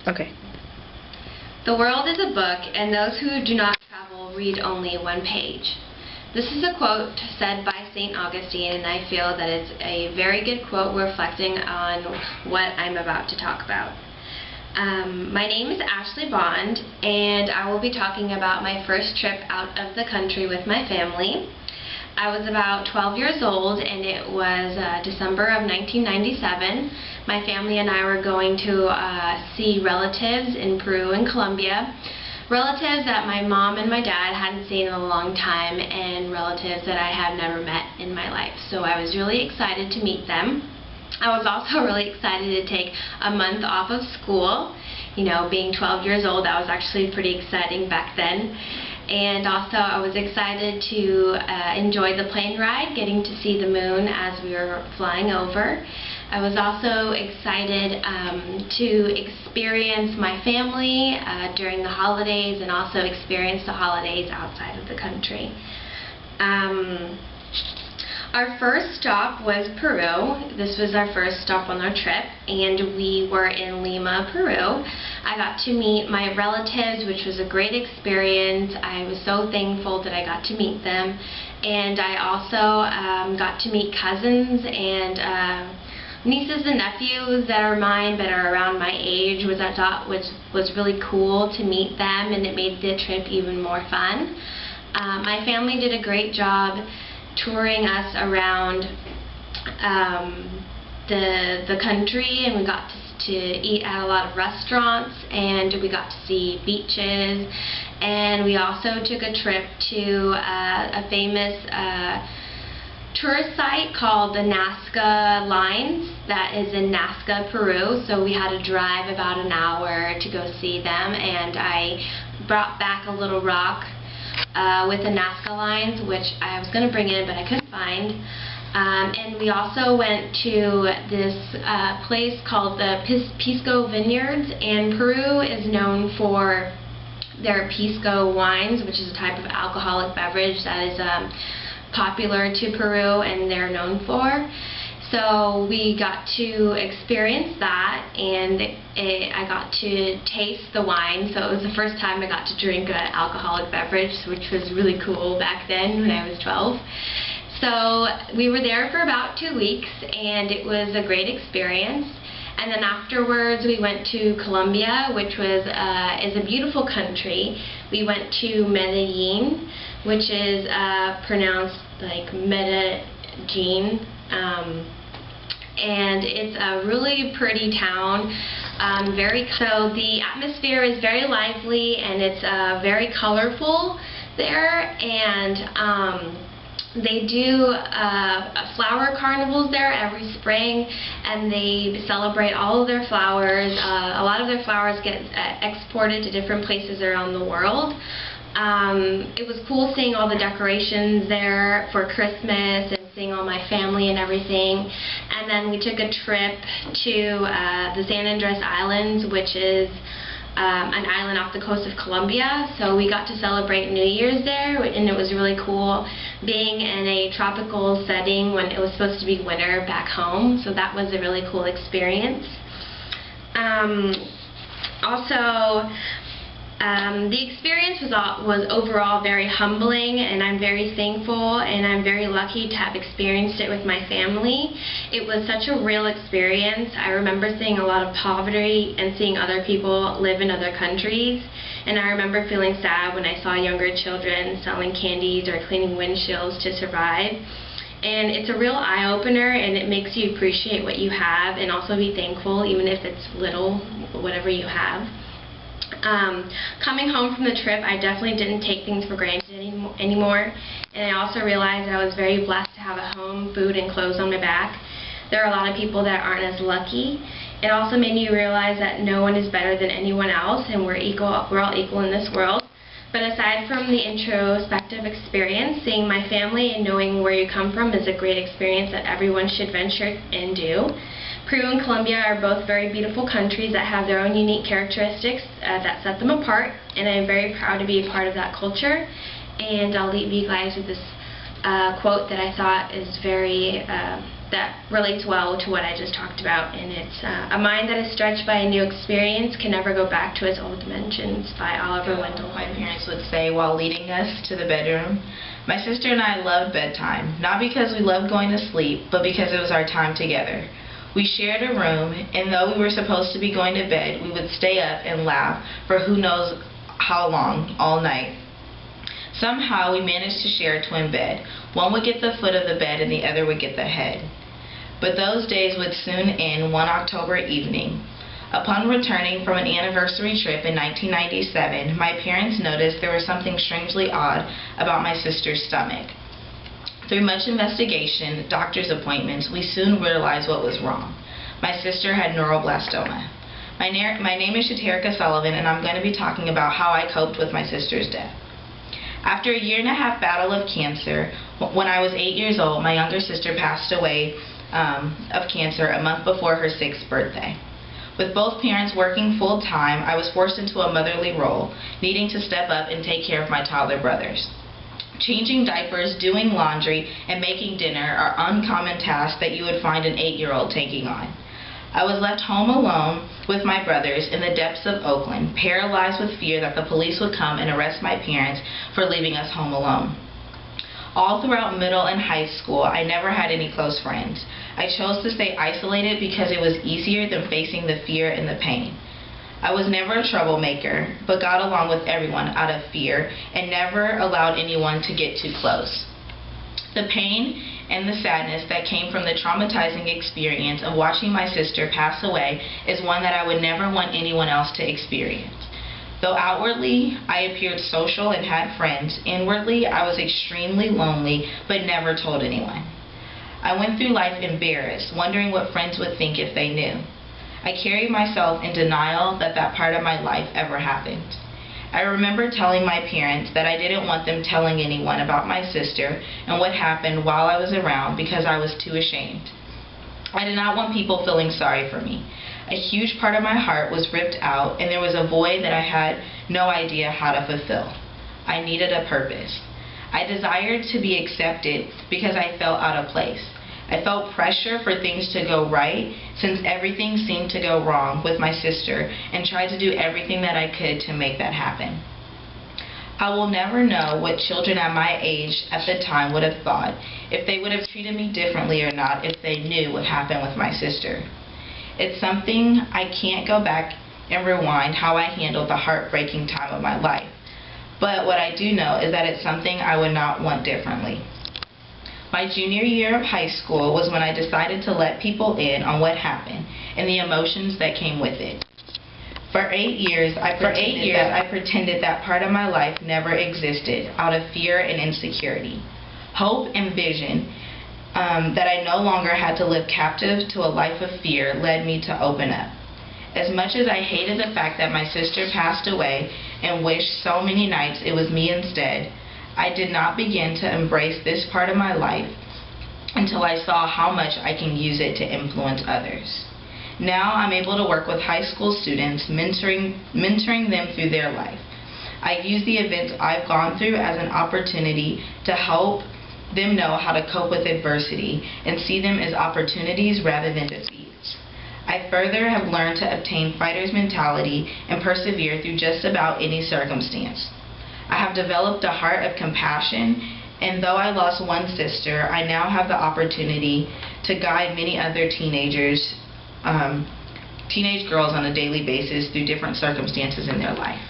Okay. The world is a book, and those who do not travel read only one page. This is a quote said by St. Augustine, and I feel that it's a very good quote reflecting on what I'm about to talk about. My name is Ashley Bond, and I will be talking about my first trip out of the country with my family. I was about 12 years old, and it was December of 1997. My family and I were going to see relatives in Peru and Colombia. Relatives that my mom and my dad hadn't seen in a long time, and relatives that I have never met in my life. So I was really excited to meet them. I was also really excited to take a month off of school. You know, being 12 years old, that was actually pretty exciting back then. And also I was excited to enjoy the plane ride, getting to see the moon as we were flying over. I was also excited to experience my family during the holidays, and also experience the holidays outside of the country. Our first stop was Peru. This was our first stop on our trip, and we were in Lima, Peru. I got to meet my relatives, which was a great experience. I was so thankful that I got to meet them, and I also got to meet cousins and nieces and nephews that are mine but are around my age, which I thought was really cool to meet them, and it made the trip even more fun. My family did a great job touring us around the country, and we got to eat at a lot of restaurants, and we got to see beaches, and we also took a trip to a famous tourist site called the Nazca Lines that is in Nazca, Peru. So we had to drive about an hour to go see them, and I brought back a little rock with the Nazca Lines, which I was going to bring in but I couldn't find. And we also went to this place called the Pisco Vineyards, and Peru is known for their Pisco wines, which is a type of alcoholic beverage that is popular to Peru and they're known for. So we got to experience that, and I got to taste the wine. So it was the first time I got to drink an alcoholic beverage, which was really cool back then when I was 12. So we were there for about 2 weeks, and it was a great experience. And then afterwards we went to Colombia, which is a beautiful country. We went to Medellin, which is pronounced like Medellin. And it's a really pretty town. So the atmosphere is very lively, and it's very colorful there, and they do flower carnivals there every spring, and they celebrate all of their flowers. A lot of their flowers get exported to different places around the world. It was cool seeing all the decorations there for Christmas, and seeing all my family and everything. And then we took a trip to the San Andres Islands, which is an island off the coast of Colombia. So we got to celebrate New Year's there, and it was really cool being in a tropical setting when it was supposed to be winter back home. So that was a really cool experience. The experience was overall very humbling, and I'm very thankful, and I'm very lucky to have experienced it with my family. It was such a real experience. I remember seeing a lot of poverty and seeing other people live in other countries, and I remember feeling sad when I saw younger children selling candies or cleaning windshields to survive. And it's a real eye-opener, and it makes you appreciate what you have and also be thankful, even if it's little, whatever you have. Coming home from the trip, I definitely didn't take things for granted anymore, and I also realized I was very blessed to have a home, food, and clothes on my back. There are a lot of people that aren't as lucky. It also made me realize that no one is better than anyone else, and we're all equal in this world. But aside from the introspective experience, seeing my family and knowing where you come from is a great experience that everyone should venture and do. Peru and Colombia are both very beautiful countries that have their own unique characteristics that set them apart, and I'm very proud to be a part of that culture. And I'll leave you guys with this quote that I thought is very that relates well to what I just talked about, and it's A Mind That Is Stretched by a New Experience Can Never Go Back to Its Old Dimensions by Oliver Wendell. My parents would say while leading us to the bedroom. My sister and I loved bedtime, not because we loved going to sleep, but because it was our time together. We shared a room, and though we were supposed to be going to bed, we would stay up and laugh for who knows how long, all night. Somehow we managed to share a twin bed. One would get the foot of the bed and the other would get the head. But those days would soon end one October evening. Upon returning from an anniversary trip in 1997, my parents noticed there was something strangely odd about my sister's stomach. Through much investigation, doctor's appointments, we soon realized what was wrong. My sister had neuroblastoma. My name is Shaterika Sullivan, and I'm going to be talking about how I coped with my sister's death. After a 1.5-year battle of cancer, when I was 8 years old, my younger sister passed away of cancer a month before her 6th birthday. With both parents working full-time, I was forced into a motherly role, needing to step up and take care of my toddler brothers. Changing diapers, doing laundry, and making dinner are uncommon tasks that you would find an 8-year-old taking on. I was left home alone with my brothers in the depths of Oakland, paralyzed with fear that the police would come and arrest my parents for leaving us home alone. All throughout middle and high school, I never had any close friends. I chose to stay isolated because it was easier than facing the fear and the pain. I was never a troublemaker, but got along with everyone out of fear and never allowed anyone to get too close. The pain and the sadness that came from the traumatizing experience of watching my sister pass away is one that I would never want anyone else to experience. Though outwardly I appeared social and had friends, inwardly I was extremely lonely but never told anyone. I went through life embarrassed, wondering what friends would think if they knew. I carried myself in denial that that part of my life ever happened. I remember telling my parents that I didn't want them telling anyone about my sister and what happened while I was around because I was too ashamed. I did not want people feeling sorry for me. A huge part of my heart was ripped out, and there was a void that I had no idea how to fulfill. I needed a purpose. I desired to be accepted because I felt out of place. I felt pressure for things to go right since everything seemed to go wrong with my sister, and tried to do everything that I could to make that happen. I will never know what children at my age at the time would have thought, if they would have treated me differently or not, if they knew what happened with my sister. It's something I can't go back and rewind how I handled the heartbreaking time of my life. But what I do know is that it's something I would not want differently. My junior year of high school was when I decided to let people in on what happened and the emotions that came with it. For 8 years, I pretended that part of my life never existed out of fear and insecurity. Hope and vision that I no longer had to live captive to a life of fear led me to open up. As much as I hated the fact that my sister passed away and wished so many nights it was me instead, I did not begin to embrace this part of my life until I saw how much I can use it to influence others. Now I'm able to work with high school students, mentoring them through their life. I use the events I've gone through as an opportunity to help them know how to cope with adversity and see them as opportunities rather than defeats. I further have learned to obtain fighter's mentality and persevere through just about any circumstance. I have developed a heart of compassion, and though I lost one sister, I now have the opportunity to guide many other teenage girls on a daily basis through different circumstances in their life.